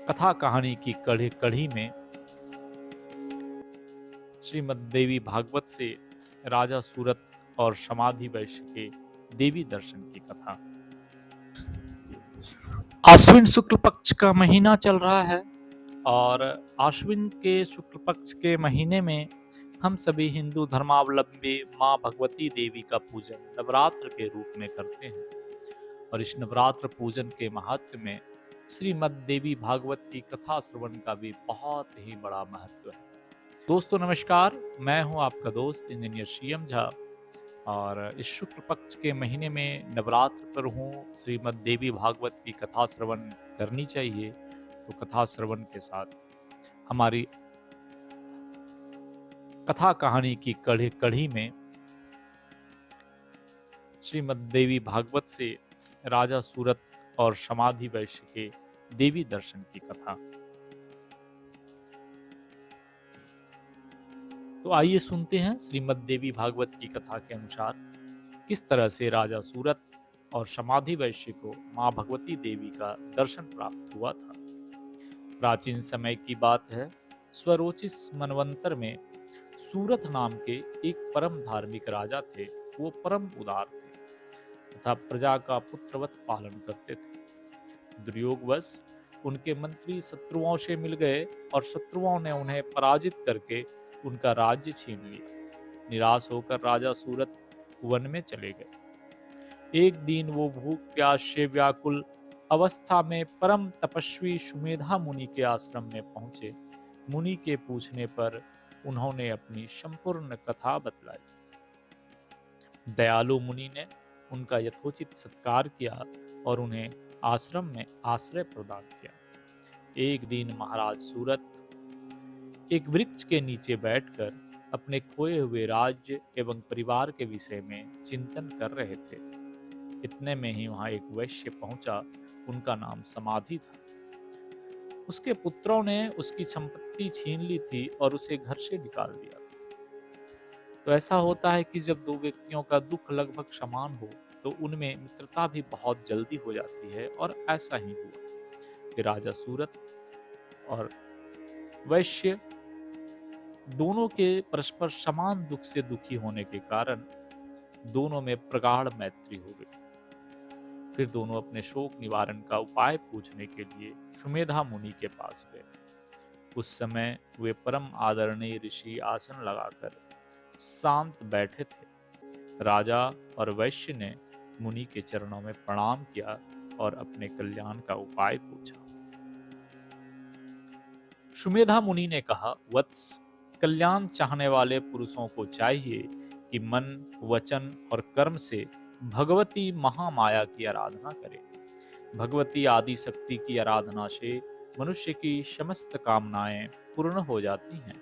कथा कहानी की कड़ी कड़ी में श्रीमद् देवी भागवत से राजा सूरत और समाधि वैश्य के देवी दर्शन की कथा। आश्विन शुक्ल पक्ष का महीना चल रहा है और आश्विन के शुक्ल पक्ष के महीने में हम सभी हिंदू धर्मावलंबी माँ भगवती देवी का पूजन नवरात्र के रूप में करते हैं और इस नवरात्र पूजन के महत्व में श्रीमद् देवी भागवत की कथा श्रवण का भी बहुत ही बड़ा महत्व है। दोस्तों नमस्कार, मैं हूं आपका दोस्त इंजीनियर सीएम झा और इस शुक्ल पक्ष के महीने में नवरात्र पर हूँ। श्रीमद् देवी भागवत की कथा श्रवण करनी चाहिए, तो कथा श्रवण के साथ हमारी कथा कहानी की कड़ी में श्रीमद् देवी भागवत से राजा सूरत और समाधि वैश्य के देवी दर्शन की कथा। तो आइए सुनते हैं श्रीमद् देवी भागवत की कथा के अनुसार किस तरह से राजा सूरत और समाधि वैश्य को माँ भगवती देवी का दर्शन प्राप्त हुआ था। प्राचीन समय की बात है। स्वरोचिस मनवंतर में सूरत नाम के एक परम धार्मिक राजा थे। वो परम उदार थे तथा प्रजा का पुत्रवत पालन करते थे। दुर्योगवश उनके मंत्री शत्रुओं से मिल गए और शत्रुओं ने उन्हें पराजित करके उनका राज्य छीन लिया। निराश होकर राजा सूरत वन में चले गए। एक दिन वो भूख प्यास से व्याकुल अवस्था में परम तपस्वी सुमेधा मुनि के आश्रम में पहुंचे। मुनि के पूछने पर उन्होंने अपनी संपूर्ण कथा बतलाई। दयालु मुनि ने उनका यथोचित सत्कार किया और उन्हें आश्रम में आश्रय प्रदान किया। एक दिन महाराज सूरत एक वृक्ष के नीचे बैठकर अपने खोए हुए राज्य एवं परिवार के विषय में चिंतन कर रहे थे। इतने में ही वहां एक वैश्य पहुंचा। उनका नाम समाधि था। उसके पुत्रों ने उसकी संपत्ति छीन ली थी और उसे घर से निकाल दिया था। तो ऐसा होता है कि जब दो व्यक्तियों का दुख लगभग समान हो तो उनमें मित्रता भी बहुत जल्दी हो जाती है और ऐसा ही हुआ कि राजा सूरत और वैश्य दोनों के परस्पर समान दुख से दुखी होने के कारण दोनों में प्रगाढ़ मैत्री हो गई। फिर दोनों अपने शोक निवारण का उपाय पूछने के लिए सुमेधा मुनि के पास गए। उस समय वे परम आदरणीय ऋषि आसन लगाकर शांत बैठे थे। राजा और वैश्य ने मुनि के चरणों में प्रणाम किया और अपने कल्याण का उपाय पूछा। सुमेधा मुनि ने कहा, वत्स, कल्याण चाहने वाले पुरुषों को चाहिए कि मन, वचन और कर्म से भगवती महामाया की आराधना करें। भगवती आदि शक्ति की आराधना से मनुष्य की समस्त कामनाएं पूर्ण हो जाती हैं।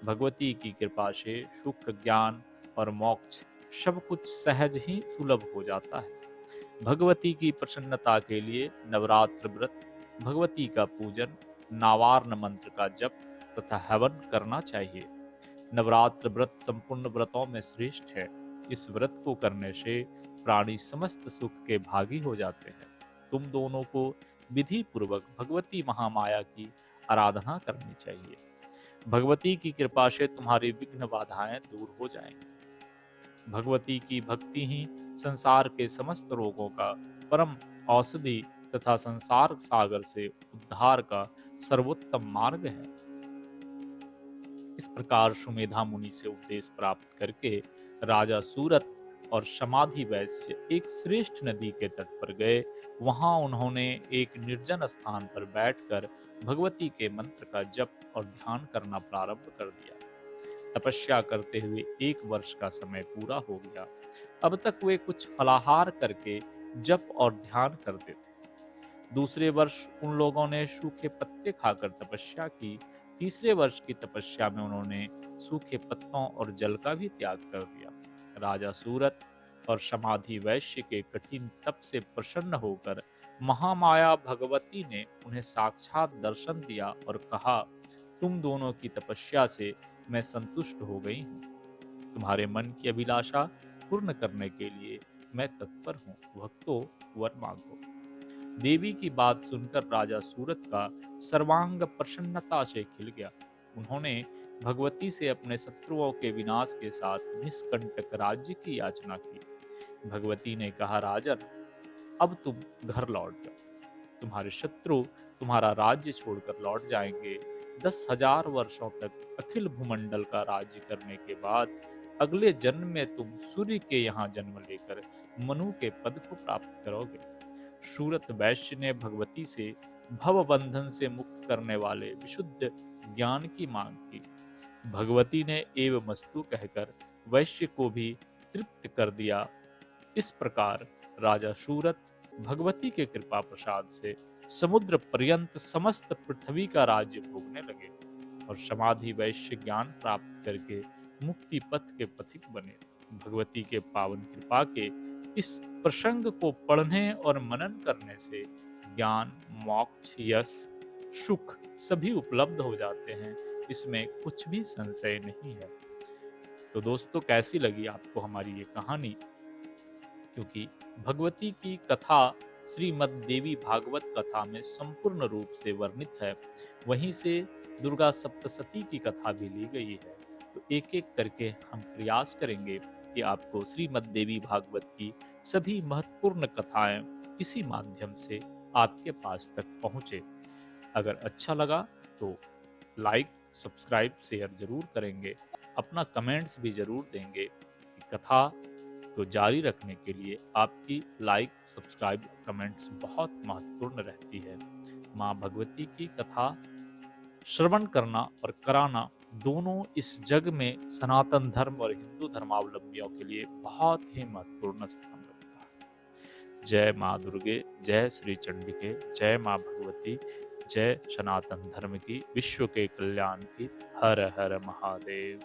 भगवती की कृपा से सुख, ज्ञान और मोक्ष सब कुछ सहज ही सुलभ हो जाता है। भगवती की प्रसन्नता के लिए नवरात्र व्रत, भगवती का पूजन, नावार्न मंत्र का जप तथा हवन करना चाहिए। नवरात्र व्रत संपूर्ण व्रतों में श्रेष्ठ है। इस व्रत को करने से प्राणी समस्त सुख के भागी हो जाते हैं। तुम दोनों को विधि पूर्वक भगवती महामाया की आराधना करनी चाहिए। भगवती की कृपा से तुम्हारी विघ्न बाधाएं दूर हो जाएंगी। भगवती की भक्ति ही संसार के समस्त रोगों का परम औषधि तथा संसार सागर से उद्धार का सर्वोत्तम मार्ग है। इस प्रकार सुमेधा मुनि से उपदेश प्राप्त करके राजा सूरत और समाधि वैश्य एक श्रेष्ठ नदी के तट पर गए। वहां उन्होंने एक निर्जन स्थान पर बैठकर भगवती के मंत्र का जप और ध्यान करना प्रारंभ कर दिया। तपस्या करते हुए 1 वर्ष का समय पूरा हो गया। अब तक वे कुछ फलाहार करके जप और ध्यान करते थे। दूसरे वर्ष उन लोगों ने सूखे पत्ते खाकर तपस्या की। तीसरे वर्ष की तपस्या में उन्होंने सूखे पत्तों और जल का भी त्याग कर दिया। राजा सूरत और समाधि वैश्य के कठिन तप से प्रसन्न होकर महामाया भगवती ने उन्हें साक्षात दर्शन दिया और कहा, तुम दोनों की तपस्या से मैं संतुष्ट हो गई हूँ। तुम्हारे मन की अभिलाषा पूर्ण करने के लिए मैं तत्पर हूँ। भक्तों, वर मांगो। देवी की बात सुनकर राजा सूरत का सर्वांग प्रसन्नता से खिल गया। उन्होंने भगवती से अपने शत्रुओं के विनाश के साथ निष्कंटक राज्य की याचना की। भगवती ने कहा, राजन, अब तुम घर लौट जाओ। तुम्हारे शत्रु तुम्हारा राज्य छोड़कर लौट जाएंगे। 10,000 वर्षों तक अखिल भूमंडल का राज्य करने के बाद अगले जन्म में तुम सूर्य के यहाँ जन्म लेकर मनु के पद को प्राप्त करोगे। सूरत वैश्य ने भगवती से भव बंधन से मुक्त करने वाले विशुद्ध ज्ञान की मांग की। भगवती ने एवमस्तु कहकर वैश्य को भी तृप्त कर दिया। इस प्रकार राजा सूरत भगवती के कृपा प्रसाद से समुद्र पर्यंत समस्त पृथ्वी का राज्य भोगने लगे और समाधि वैश्य ज्ञान प्राप्त करके मुक्ति पथ के पथिक बने। भगवती के पावन कृपा के इस प्रसंग को पढ़ने और मनन करने से ज्ञान, मोक्ष, यश, सुख सभी उपलब्ध हो जाते हैं। इसमें कुछ भी संशय नहीं है। तो दोस्तों, कैसी लगी आपको हमारी ये कहानी? क्योंकि भगवती की कथा श्रीमद् देवी भागवत कथा में संपूर्ण रूप से वर्णित है, वहीं से दुर्गा सप्तशती की कथा भी ली गई है। तो एक एक करके हम प्रयास करेंगे कि आपको श्रीमद् देवी भागवत की सभी महत्वपूर्ण कथाएं इसी माध्यम से आपके पास तक पहुंचे। अगर अच्छा लगा तो लाइक, सब्सक्राइब, शेयर जरूर करेंगे। अपना कमेंट्स भी जरूर देंगे। कि कथा को जारी रखने के लिए आपकी लाइक, सब्सक्राइब, कमेंट्स बहुत महत्वपूर्ण रहती है। माँ भगवती की कथा श्रवण करना और कराना दोनों इस जग में सनातन धर्म और हिंदू धर्मावलंबियों के लिए बहुत ही महत्वपूर्ण स्थान रखता है। जय माँ दुर्गे, जय श्री चंडिके, जय माँ भगवती, जय सनातन धर्म की, विश्व के कल्याण की। हर हर महादेव।